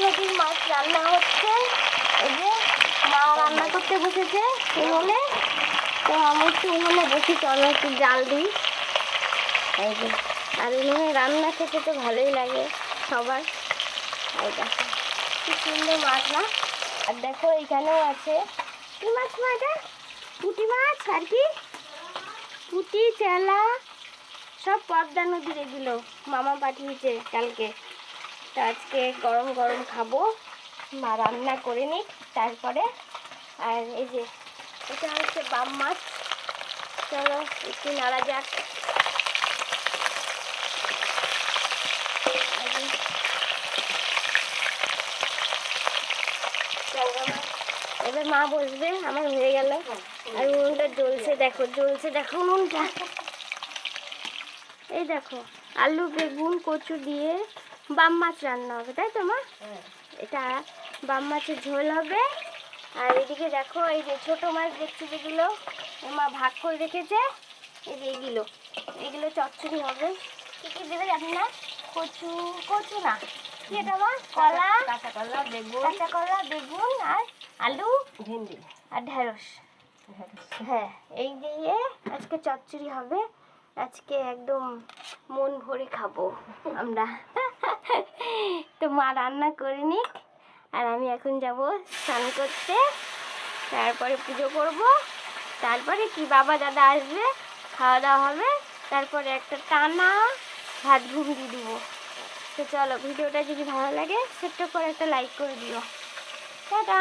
নদীর মাছ রান্না হচ্ছে। এই যে মা রান্না করতে বসেছে উনুনে, তো আমি একটু উনুনে বসি, চলো একটু জাল দিই। এই যে, আর উনুনে রান্না খেতে তো ভালোই লাগে সবার। এই দেখো কি সুন্দর মাছ না। আর দেখো এইখানেও আছে কি মাছ, মা এটা পুঁটি মাছ। আর কি পুঁটি, চেলা, সব পদ্মা নদীর এগুলো মামা পাঠিয়েছে কালকে। তো আজকে গরম গরম খাবো, মা রান্না করে নিক তারপরে। আর এই যে এটা হচ্ছে বাম মাছ, চলো একটু নাড়া যাক। এবার মা বসবে, আমার হয়ে গেল। আর উনুনটা জ্বলছে, দেখো জ্বলছে, দেখো উনুনটা। এই দেখো আলু বেগুন কচু দিয়ে বাম মাছ রান্না হবে, তাই তো মা? এটা বাম মাছের ঝোল হবে। আর এদিকে দেখো এই যে ছোট মাছ দেখছি যেগুলো মা ভাগ করে রেখেছে, এই যে এগুলো চচ্চড়ি হবে। কি কি দেবে জানি না, কচু কচু না কি এটা মা, কলা, কাঁচা কলা বেগুন আর আলু ভেন্ডি আর ঢেঁড়স। হ্যাঁ, এই দিয়ে আজকে চচ্চড়ি হবে। আজকে একদম মন ভরে খাবো আমরা। তো মা রান্না করে নিক, আর আমি এখন যাব স্নান করতে, তারপরে পুজো করব, তারপরে কি বাবা দাদা আসবে, খাওয়া দাওয়া হবে, তারপরে একটা টানা ভাত ঘুম দিয়ে দেবো। তো চলো, ভিডিওটা যদি ভালো লাগে ছোট্ট করে একটা লাইক করে দিও। টাটা।